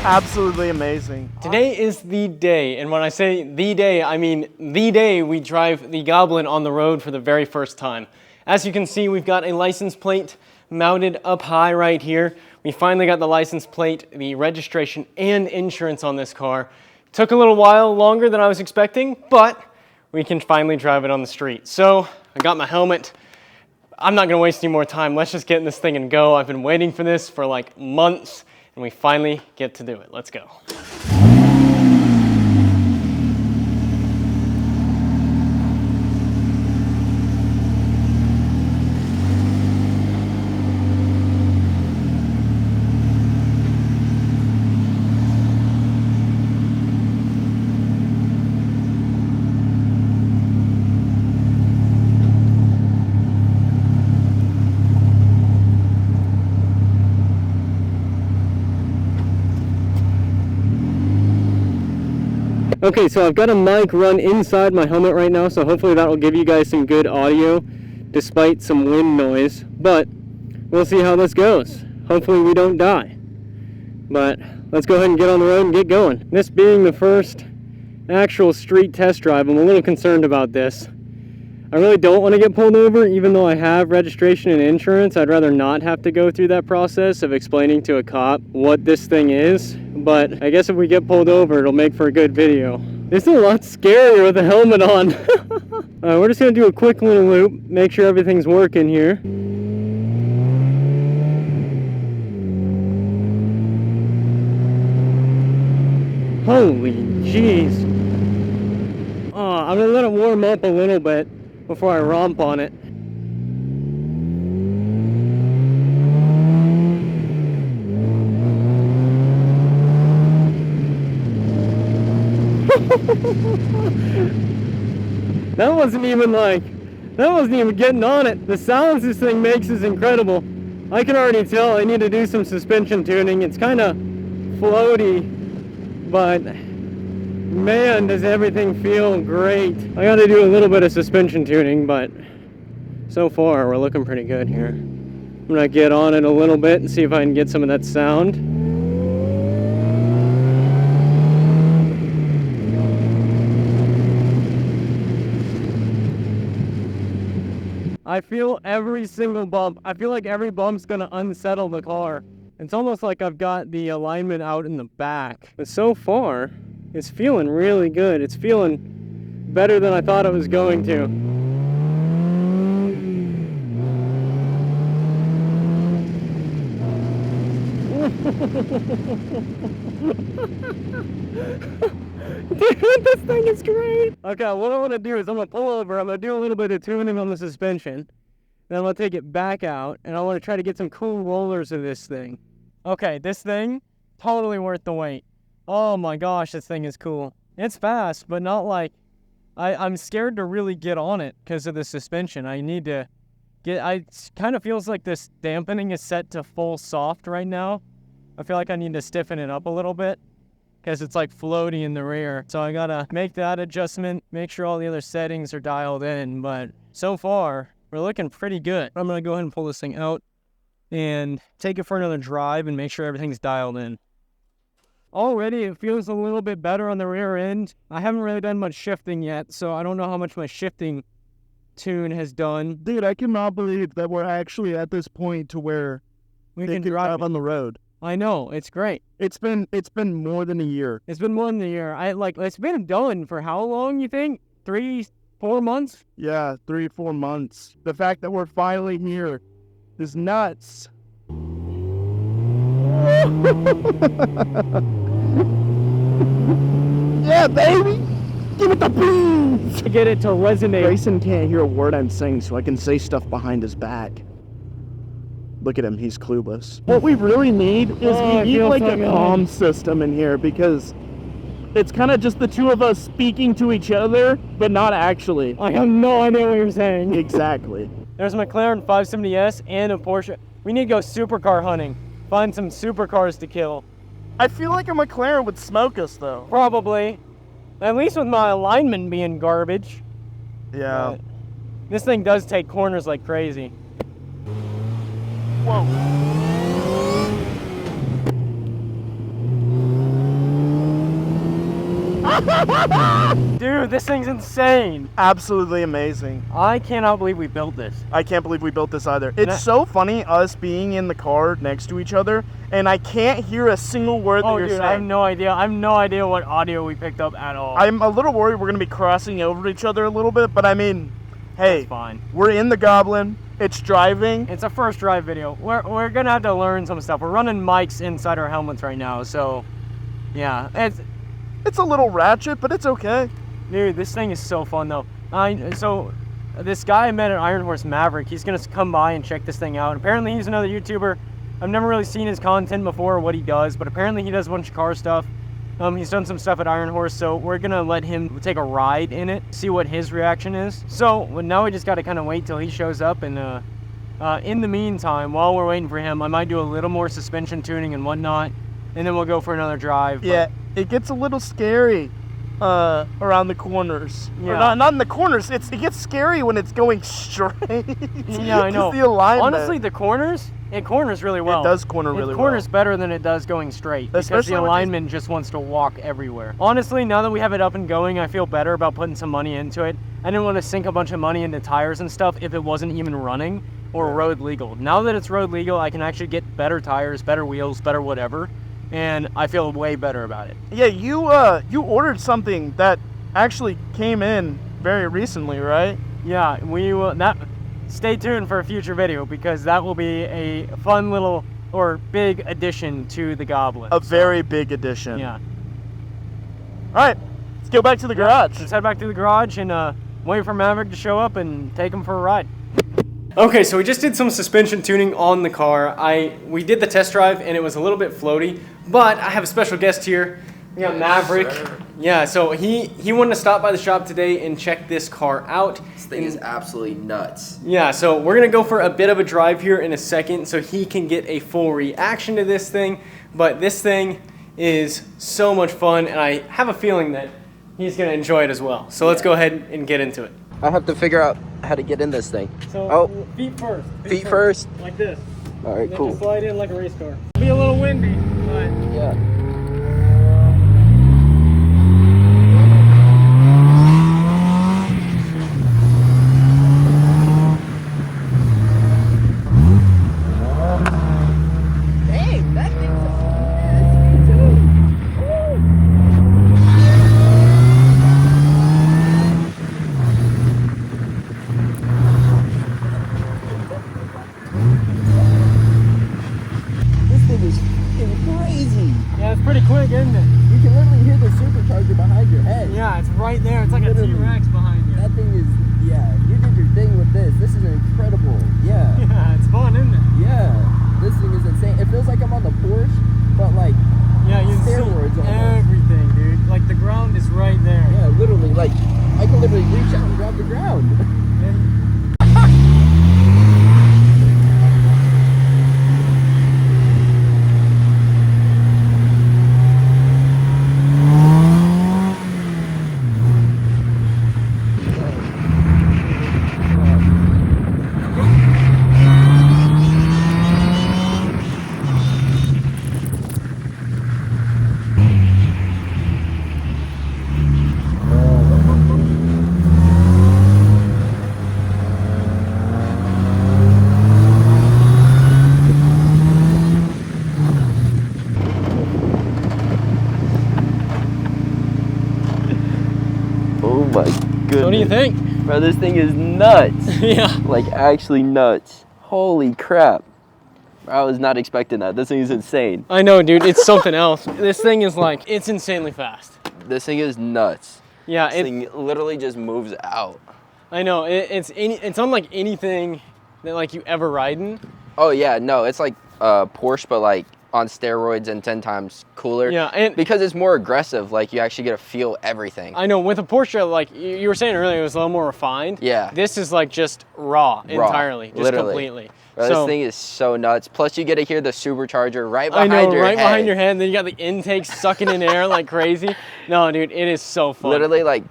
Absolutely amazing. Today is the day, and when I say the day, I mean the day we drive the Goblin on the road for the very first time. As you can see, we've got a license plate mounted up high right here. We finally got the license plate, the registration, and insurance on this car. Took a little while longer than I was expecting, but we can finally drive it on the street. So I got my helmet. I'm not gonna waste any more time. Let's just get in this thing and go. I've been waiting for this for like months, and we finally get to do it. Let's go. Okay, so I've got a mic run inside my helmet right now, so hopefully that will give you guys some good audio despite some wind noise, but we'll see how this goes. Hopefully we don't die. But let's go ahead and get on the road and get going. This being the first actual street test drive, I'm a little concerned about this. I really don't want to get pulled over, even though I have registration and insurance. I'd rather not have to go through that process of explaining to a cop what this thing is. But I guess if we get pulled over, it'll make for a good video. This is a lot scarier with the helmet on. We're just gonna do a quick little loop, make sure everything's working here. Holy jeez. I'm gonna let it warm up a little bit before I romp on it. That wasn't even getting on it. The sounds this thing makes is incredible. I can already tell I need to do some suspension tuning. It's kind of floaty, but man, does everything feel great. I got to do a little bit of suspension tuning, but so far we're looking pretty good here. I'm gonna get on it a little bit and see if I can get some of that sound. I feel every single bump. I feel like every bump's gonna unsettle the car. It's almost like I've got the alignment out in the back. But so far, it's feeling really good. It's feeling better than I thought it was going to. Dude, this thing is great. Okay, what I want to do is I'm going to pull over. I'm going to do a little bit of tuning on the suspension. Then I'm going to take it back out. And I want to try to get some cool rollers of this thing. Okay, this thing, totally worth the wait. Oh my gosh, this thing is cool. It's fast, but not like... I'm scared to really get on it because of the suspension. I need to get... It kind of feels like this dampening is set to full soft right now. I feel like I need to stiffen it up a little bit because it's like floaty in the rear. So I gotta make that adjustment, make sure all the other settings are dialed in. But so far, we're looking pretty good. I'm gonna go ahead and pull this thing out and take it for another drive and make sure everything's dialed in. Already, it feels a little bit better on the rear end. I haven't really done much shifting yet, so I don't know how much my shifting tune has done. Dude, I cannot believe that we're actually at this point to where we can drive on the road. I know, it's great. It's been more than a year. It's been more than a year. It's been done for how long, you think? 3-4 months? Yeah, 3-4 months. The fact that we're finally here is nuts. Yeah, baby! Give it the boom! To get it to resonate. Grayson can't hear a word I'm saying, so I can say stuff behind his back. Look at him, he's clueless. What we really need is we need like a comm system in here, because it's kind of just the two of us speaking to each other, but not actually. I have no idea what you're saying. Exactly. There's a McLaren 570S and a Porsche. We need to go supercar hunting. Find some supercars to kill. I feel like a McLaren would smoke us, though. Probably. At least with my alignment being garbage. Yeah. But this thing does take corners like crazy. Whoa. Dude, this thing's insane. Absolutely amazing. I cannot believe we built this. I can't believe we built this either. It's so funny us being in the car next to each other, and I can't hear a single word that you're saying. I have no idea. I have no idea what audio we picked up at all. I'm a little worried we're going to be crossing over each other a little bit, but I mean, hey, That's fine. We're in the Goblin. It's driving. It's a first drive video. We're going to have to learn some stuff. We're running mics inside our helmets right now, so yeah. It's a little ratchet, but it's okay. Dude, this thing is so fun though. So this guy I met at Iron Horse Maverick, he's gonna come by and check this thing out. Apparently he's another YouTuber. I've never really seen his content before or what he does, but apparently he does a bunch of car stuff. He's done some stuff at Iron Horse, so we're gonna let him take a ride in it, see what his reaction is. So now we just gotta kind of wait till he shows up, and in the meantime, while we're waiting for him, I might do a little more suspension tuning and whatnot, and then we'll go for another drive. Yeah, it gets a little scary around the corners. Yeah. Or not in the corners. It gets scary when it's going straight. Yeah, I know. The alignment. Honestly, it corners really well. It does corner really well. It corners better than it does going straight, because Especially the alignment just wants to walk everywhere. Honestly, now that we have it up and going, I feel better about putting some money into it. I didn't want to sink a bunch of money into tires and stuff if it wasn't even running or road legal. Now that it's road legal, I can actually get better tires, better wheels, better whatever, and I feel way better about it. Yeah, you ordered something that actually came in very recently, right? Yeah, we will. Stay tuned for a future video, because that will be a fun little or big addition to the Goblin. Very big addition. Yeah. All right, let's go back to the garage. Let's head back to the garage and wait for Maverick to show up and take him for a ride. Okay, so we just did some suspension tuning on the car. We did the test drive and it was a little bit floaty, but I have a special guest here. We got Maverick. Yeah, so he wanted to stop by the shop today and check this car out. This thing is absolutely nuts. Yeah, so we're gonna go for a bit of a drive here in a second so he can get a full reaction to this thing. But this thing is so much fun, and I have a feeling that he's gonna enjoy it as well. So let's go ahead and get into it. I have to figure out how to get in this thing. So feet first. Feet first. Like this. All right, and cool. Just slide in like a race car. It'll be a little windy, but Yeah. yeah, it's right there. It's like a T-Rex behind you. That thing is, yeah, you did your thing with this. This is incredible. Yeah. Yeah, it's fun, isn't it? Yeah. This thing is insane. It feels like I'm on the Porsche, but like steroids almost. Everything, dude. Like the ground is right there. Yeah, literally. Like I can literally reach out and grab the ground. Oh my goodness. What do you think? Bro, this thing is nuts. Yeah. Like actually nuts. Holy crap. I was not expecting that. This thing is insane. I know, dude. It's something else. This thing is like, it's insanely fast. This thing is nuts. Yeah. This thing literally just moves out. I know. It's unlike anything that like you ever ride in. Oh yeah, no, it's like Porsche, but like on steroids and 10 times cooler. Yeah, and because it's more aggressive, like you actually get to feel everything. I know, with a Porsche, like you were saying earlier, it was a little more refined. Yeah. This is like just raw entirely, just literally. completely. Bro, so, this thing is so nuts. Plus you get to hear the supercharger right behind your head. right behind your head. And then you got the intake sucking in air like crazy. No, dude, it is so fun. Literally like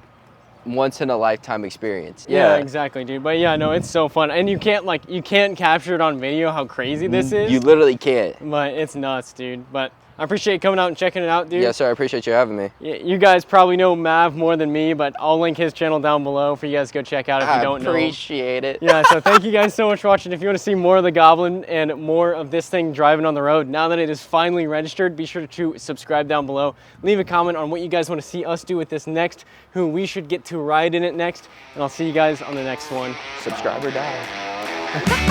once in a lifetime experience. Yeah, exactly, dude. But yeah, no, it's so fun. And you can't capture it on video how crazy this is. You literally can't. But it's nuts, dude. But I appreciate you coming out and checking it out, dude. Yes, sir. I appreciate you having me. You guys probably know Mav more than me, but I'll link his channel down below for you guys to go check out if you don't know. I appreciate it. Yeah, so thank you guys so much for watching. If you want to see more of the Goblin and more of this thing driving on the road, now that it is finally registered, be sure to subscribe down below. Leave a comment on what you guys want to see us do with this next, who we should get to ride in it next, and I'll see you guys on the next one. Subscribe or die.